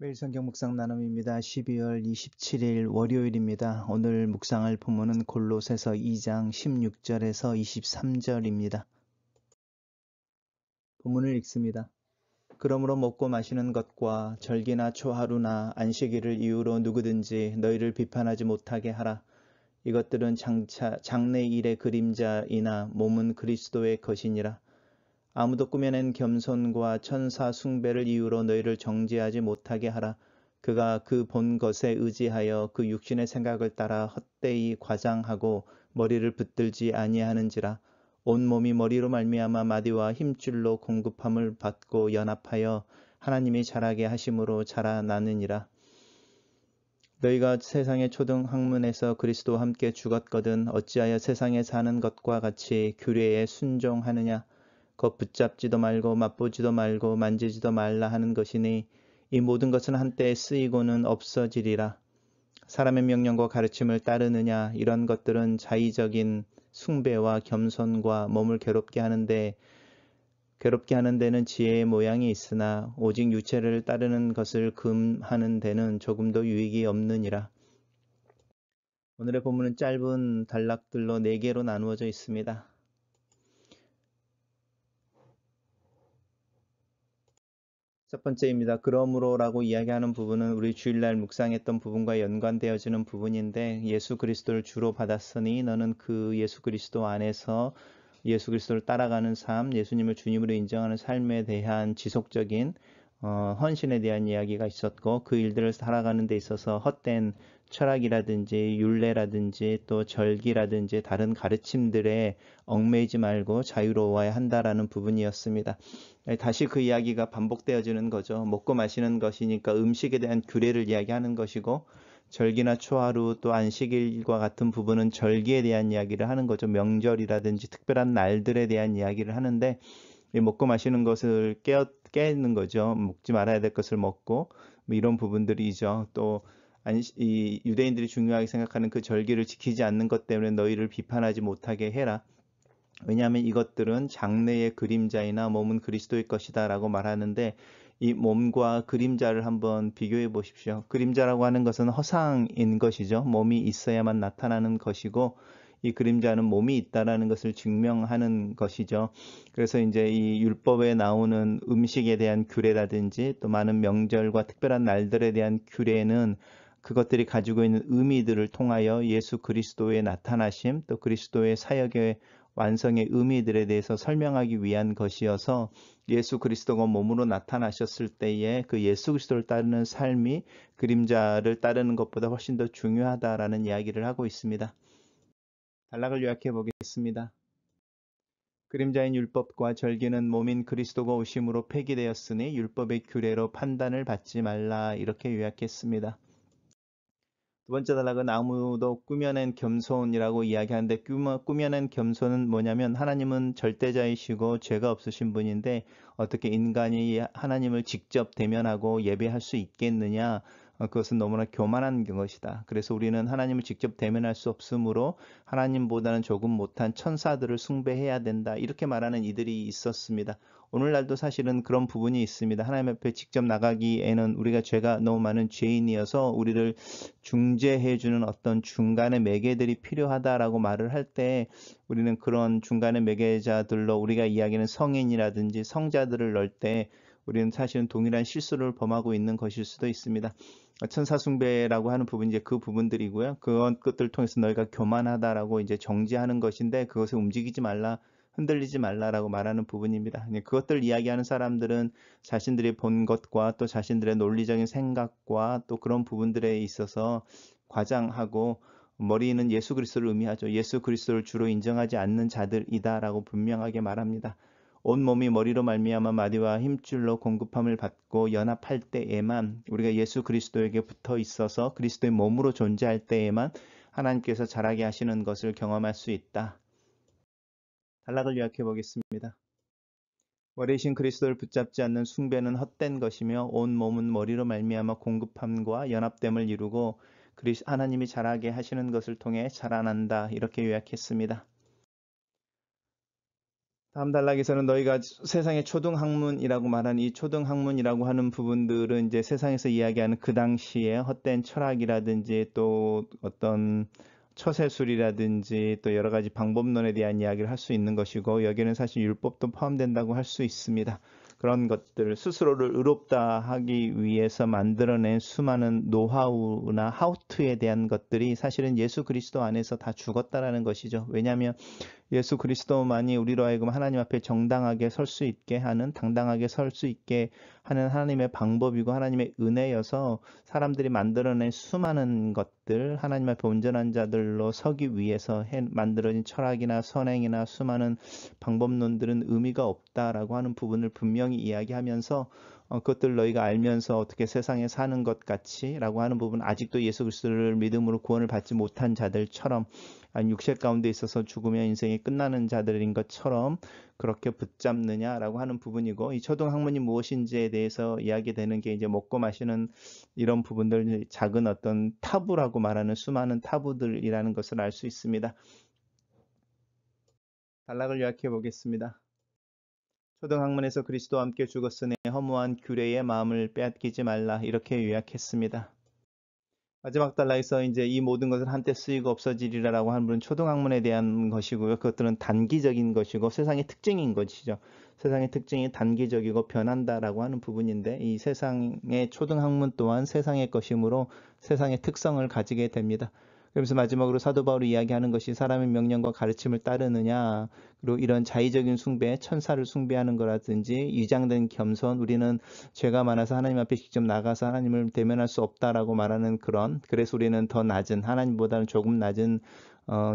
매일 성경 묵상 나눔입니다. 12월 27일 월요일입니다. 오늘 묵상할 본문은 골로새서 2장 16절에서 23절입니다. 본문을 읽습니다. 그러므로 먹고 마시는 것과 절기나 초하루나 안식일을 이유로 누구든지 너희를 비판하지 못하게 하라. 이것들은 장차 장래 일의 그림자이나 몸은 그리스도의 것이니라. 아무도 꾸며낸 겸손과 천사 숭배를 이유로 너희를 정죄하지 못하게 하라. 그가 그 본 것에 의지하여 그 육신의 생각을 따라 헛되이 과장하고 머리를 붙들지 아니하는지라. 온 몸이 머리로 말미암아 마디와 힘줄로 공급함을 받고 연합하여 하나님이 자라게 하심으로 자라나느니라. 너희가 세상의 초등 학문에서 그리스도와 함께 죽었거든 어찌하여 세상에 사는 것과 같이 규례에 순종하느냐. 곧 붙잡지도 말고 맛보지도 말고 만지지도 말라 하는 것이니 이 모든 것은 한때 쓰이고는 없어지리라. 사람의 명령과 가르침을 따르느냐. 이런 것들은 자의적인 숭배와 겸손과 몸을 괴롭게 하는 데는 지혜의 모양이 있으나 오직 유체를 따르는 것을 금하는 데는 조금도 유익이 없느니라. 오늘의 본문은 짧은 단락들로 4개로 나누어져 있습니다. 첫 번째입니다. 그러므로라고 이야기하는 부분은 우리 주일날 묵상했던 부분과 연관되어지는 부분인데, 예수 그리스도를 주로 받았으니 너는 그 예수 그리스도 안에서 예수 그리스도를 따라가는 삶, 예수님을 주님으로 인정하는 삶에 대한 지속적인 헌신에 대한 이야기가 있었고, 그 일들을 살아가는 데 있어서 헛된 철학이라든지 율례라든지 또 절기라든지 다른 가르침들에 얽매이지 말고 자유로워야 한다라는 부분이었습니다. 다시 그 이야기가 반복되어지는 거죠. 먹고 마시는 것이니까 음식에 대한 규례를 이야기하는 것이고, 절기나 초하루 또 안식일과 같은 부분은 절기에 대한 이야기를 하는 거죠. 명절이라든지 특별한 날들에 대한 이야기를 하는데, 이 먹고 마시는 것을 깨는 거죠. 먹지 말아야 될 것을 먹고 뭐 이런 부분들이죠. 또 이 유대인들이 중요하게 생각하는 그 절기를 지키지 않는 것 때문에 너희를 비판하지 못하게 해라. 왜냐하면 이것들은 장래의 그림자이나 몸은 그리스도의 것이다 라고 말하는데, 이 몸과 그림자를 한번 비교해 보십시오. 그림자라고 하는 것은 허상인 것이죠. 몸이 있어야만 나타나는 것이고, 이 그림자는 몸이 있다라는 것을 증명하는 것이죠. 그래서 이제 이 율법에 나오는 음식에 대한 규례라든지 또 많은 명절과 특별한 날들에 대한 규례는 그것들이 가지고 있는 의미들을 통하여 예수 그리스도의 나타나심, 또 그리스도의 사역의 완성의 의미들에 대해서 설명하기 위한 것이어서, 예수 그리스도가 몸으로 나타나셨을 때에 그 예수 그리스도를 따르는 삶이 그림자를 따르는 것보다 훨씬 더 중요하다라는 이야기를 하고 있습니다. 단락을 요약해 보겠습니다. 그림자인 율법과 절기는 몸인 그리스도가 오심으로 폐기되었으니 율법의 규례로 판단을 받지 말라, 이렇게 요약했습니다. 두 번째 단락은 아무도 꾸며낸 겸손이라고 이야기하는데, 꾸며낸 겸손은 뭐냐면, 하나님은 절대자이시고 죄가 없으신 분인데 어떻게 인간이 하나님을 직접 대면하고 예배할 수 있겠느냐, 그것은 너무나 교만한 것이다. 그래서 우리는 하나님을 직접 대면할 수 없으므로 하나님보다는 조금 못한 천사들을 숭배해야 된다, 이렇게 말하는 이들이 있었습니다. 오늘날도 사실은 그런 부분이 있습니다. 하나님 앞에 직접 나가기에는 우리가 죄가 너무 많은 죄인이어서 우리를 중재해주는 어떤 중간의 매개들이 필요하다라고 말을 할 때, 우리는 그런 중간의 매개자들로 우리가 이야기하는 성인이라든지 성자들을 넣을 때 우리는 사실은 동일한 실수를 범하고 있는 것일 수도 있습니다. 천사숭배라고 하는 부분이 이제 그 부분들이고요. 그것들을 통해서 너희가 교만하다라고 이제 정지하는 것인데, 그것에 움직이지 말라, 흔들리지 말라라고 말하는 부분입니다. 그것들 이야기하는 사람들은 자신들이 본 것과 또 자신들의 논리적인 생각과 또 그런 부분들에 있어서 과장하고, 머리는 예수 그리스도를 의미하죠. 예수 그리스도를 주로 인정하지 않는 자들이다라고 분명하게 말합니다. 온 몸이 머리로 말미암아 마디와 힘줄로 공급함을 받고 연합할 때에만, 우리가 예수 그리스도에게 붙어 있어서 그리스도의 몸으로 존재할 때에만 하나님께서 자라게 하시는 것을 경험할 수 있다. 단락을 요약해 보겠습니다. 머리이신 그리스도를 붙잡지 않는 숭배는 헛된 것이며 온 몸은 머리로 말미암아 공급함과 연합됨을 이루고 하나님이 자라게 하시는 것을 통해 자라난다, 이렇게 요약했습니다. 다음 단락에서는 너희가 세상의 초등학문이라고 말하는 이 초등학문이라고 하는 부분들은 이제 세상에서 이야기하는 그 당시에 헛된 철학이라든지 또 어떤 처세술이라든지 또 여러 가지 방법론에 대한 이야기를 할 수 있는 것이고 여기는 사실 율법도 포함된다고 할 수 있습니다. 그런 것들 스스로를 의롭다 하기 위해서 만들어낸 수많은 노하우나 하우투에 대한 것들이 사실은 예수 그리스도 안에서 다 죽었다라는 것이죠. 왜냐하면 예수 그리스도만이 우리로 하여금 하나님 앞에 정당하게 설 수 있게 하는, 당당하게 설 수 있게 하는 하나님의 방법이고 하나님의 은혜여서 사람들이 만들어낸 수많은 것들, 하나님 앞에 온전한 자들로 서기 위해서 만들어진 철학이나 선행이나 수많은 방법론들은 의미가 없다라고 하는 부분을 분명히 이야기하면서 그것들 너희가 알면서 어떻게 세상에 사는 것 같이라고 하는 부분, 아직도 예수 그리스도를 믿음으로 구원을 받지 못한 자들처럼 아니 육체 가운데 있어서 죽으면 인생이 끝나는 자들인 것처럼 그렇게 붙잡느냐라고 하는 부분이고, 이 초등학문이 무엇인지에 대해서 이야기되는 게 이제 먹고 마시는 이런 부분들, 작은 어떤 타부라고 말하는 수많은 타부들이라는 것을 알 수 있습니다. 단락을 요약해 보겠습니다. 초등학문에서 그리스도와 함께 죽었으니 허무한 규례의 마음을 빼앗기지 말라, 이렇게 요약했습니다. 마지막 단락에서 이제 이 모든 것은 한때 쓰이고 없어지리라라고 하는 부분, 초등학문에 대한 것이고요. 그것들은 단기적인 것이고 세상의 특징인 것이죠. 세상의 특징이 단기적이고 변한다라고 하는 부분인데, 이 세상의 초등학문 또한 세상의 것이므로 세상의 특성을 가지게 됩니다. 그러면서 마지막으로 사도 바울이 이야기하는 것이 사람의 명령과 가르침을 따르느냐, 그리고 이런 자의적인 숭배, 천사를 숭배하는 거라든지 위장된 겸손, 우리는 죄가 많아서 하나님 앞에 직접 나가서 하나님을 대면할 수 없다라고 말하는 그래서 우리는 더 낮은, 하나님보다는 조금 낮은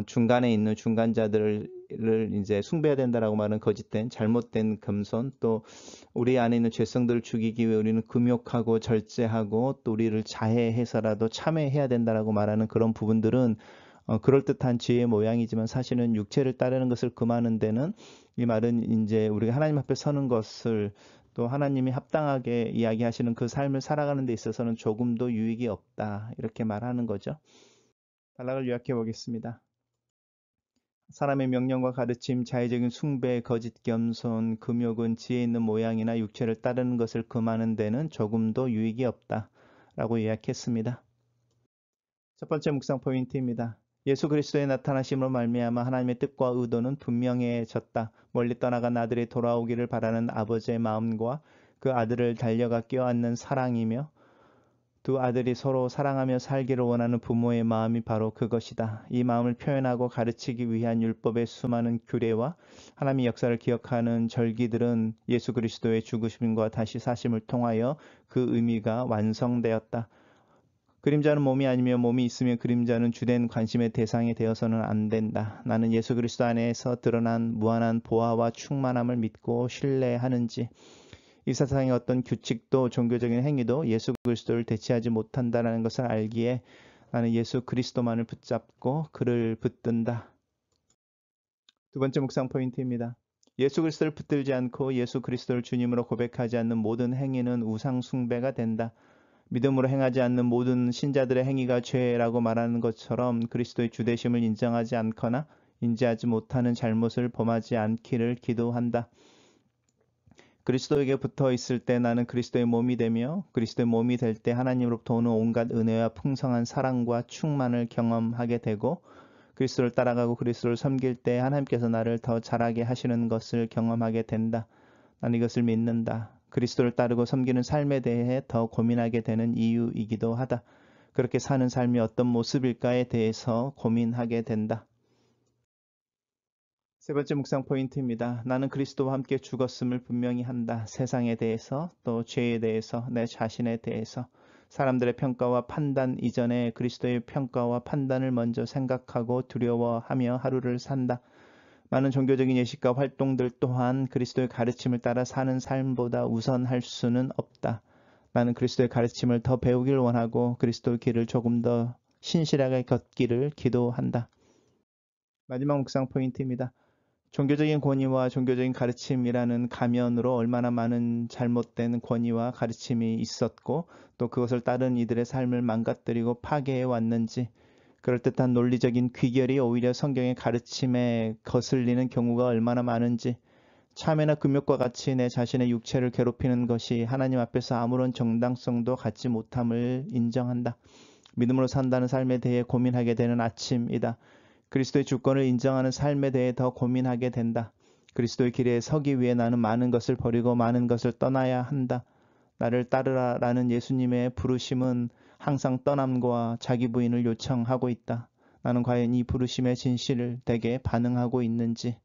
중간에 있는 중간자들을 이제 숭배해야 된다라고 말하는 거짓된 잘못된 겸손, 또 우리 안에 있는 죄성들을 죽이기 위해 우리는 금욕하고 절제하고 또 우리를 자해해서라도 참회해야 된다라고 말하는 그런 부분들은 그럴듯한 지혜의 모양이지만 사실은 육체를 따르는 것을 금하는 데는, 이 말은 이제 우리가 하나님 앞에 서는 것을 또 하나님이 합당하게 이야기하시는 그 삶을 살아가는 데 있어서는 조금도 유익이 없다, 이렇게 말하는 거죠. 단락을 요약해 보겠습니다. 사람의 명령과 가르침, 자의적인 숭배, 거짓 겸손, 금욕은 지혜 있는 모양이나 육체를 따르는 것을 금하는 데는 조금도 유익이 없다 라고 요약했습니다. 첫 번째 묵상 포인트입니다. 예수 그리스도의 나타나심으로 말미암아 하나님의 뜻과 의도는 분명해졌다. 멀리 떠나간 아들이 돌아오기를 바라는 아버지의 마음과 그 아들을 달려가 껴안는 사랑이며 두 아들이 서로 사랑하며 살기를 원하는 부모의 마음이 바로 그것이다. 이 마음을 표현하고 가르치기 위한 율법의 수많은 규례와 하나님의 역사를 기억하는 절기들은 예수 그리스도의 죽으심과 다시 사심을 통하여 그 의미가 완성되었다. 그림자는 몸이 아니며 몸이 있으며 그림자는 주된 관심의 대상이 되어서는 안 된다. 나는 예수 그리스도 안에서 드러난 무한한 보화와 충만함을 믿고 신뢰하는지, 이 세상의 어떤 규칙도 종교적인 행위도 예수 그리스도를 대체하지 못한다는 것을 알기에 나는 예수 그리스도만을 붙잡고 그를 붙든다. 두 번째 묵상 포인트입니다. 예수 그리스도를 붙들지 않고 예수 그리스도를 주님으로 고백하지 않는 모든 행위는 우상 숭배가 된다. 믿음으로 행하지 않는 모든 신자들의 행위가 죄라고 말하는 것처럼 그리스도의 주되심을 인정하지 않거나 인지하지 못하는 잘못을 범하지 않기를 기도한다. 그리스도에게 붙어 있을 때 나는 그리스도의 몸이 되며 그리스도의 몸이 될 때 하나님으로부터 오는 온갖 은혜와 풍성한 사랑과 충만을 경험하게 되고, 그리스도를 따라가고 그리스도를 섬길 때 하나님께서 나를 더 잘하게 하시는 것을 경험하게 된다. 나는 이것을 믿는다. 그리스도를 따르고 섬기는 삶에 대해 더 고민하게 되는 이유이기도 하다. 그렇게 사는 삶이 어떤 모습일까에 대해서 고민하게 된다. 세 번째 묵상 포인트입니다. 나는 그리스도와 함께 죽었음을 분명히 한다. 세상에 대해서, 또 죄에 대해서, 내 자신에 대해서. 사람들의 평가와 판단 이전에 그리스도의 평가와 판단을 먼저 생각하고 두려워하며 하루를 산다. 많은 종교적인 예식과 활동들 또한 그리스도의 가르침을 따라 사는 삶보다 우선할 수는 없다. 나는 그리스도의 가르침을 더 배우길 원하고 그리스도의 길을 조금 더 신실하게 걷기를 기도한다. 마지막 묵상 포인트입니다. 종교적인 권위와 종교적인 가르침이라는 가면으로 얼마나 많은 잘못된 권위와 가르침이 있었고 또 그것을 따른 이들의 삶을 망가뜨리고 파괴해 왔는지, 그럴듯한 논리적인 귀결이 오히려 성경의 가르침에 거슬리는 경우가 얼마나 많은지, 참회나 금욕과 같이 내 자신의 육체를 괴롭히는 것이 하나님 앞에서 아무런 정당성도 갖지 못함을 인정한다. 믿음으로 산다는 삶에 대해 고민하게 되는 아침이다. 그리스도의 주권을 인정하는 삶에 대해 더 고민하게 된다. 그리스도의 길에 서기 위해 나는 많은 것을 버리고 많은 것을 떠나야 한다. 나를 따르라 라는 예수님의 부르심은 항상 떠남과 자기 부인을 요청하고 있다. 나는 과연 이 부르심의 진실을 되게 반응하고 있는지.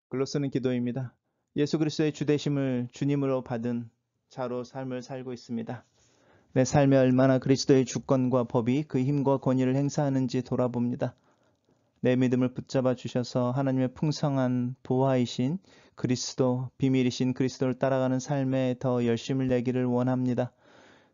글로 쓰는 기도입니다. 예수 그리스도의 주되심을 주님으로 받은 자로 삶을 살고 있습니다. 내 삶에 얼마나 그리스도의 주권과 법이 그 힘과 권위를 행사하는지 돌아봅니다. 내 믿음을 붙잡아 주셔서 하나님의 풍성한 보화이신 그리스도, 비밀이신 그리스도를 따라가는 삶에 더 열심을 내기를 원합니다.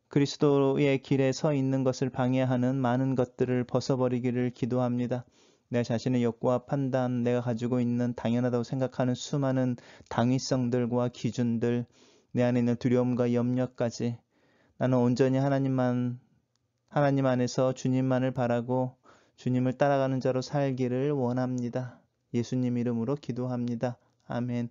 그리스도의 길에 서 있는 것을 방해하는 많은 것들을 벗어버리기를 기도합니다. 내 자신의 욕구와 판단, 내가 가지고 있는 당연하다고 생각하는 수많은 당위성들과 기준들, 내 안에 있는 두려움과 염려까지 나는 온전히 하나님 안에서 주님만을 바라고 주님을 따라가는 자로 살기를 원합니다. 예수님 이름으로 기도합니다. 아멘.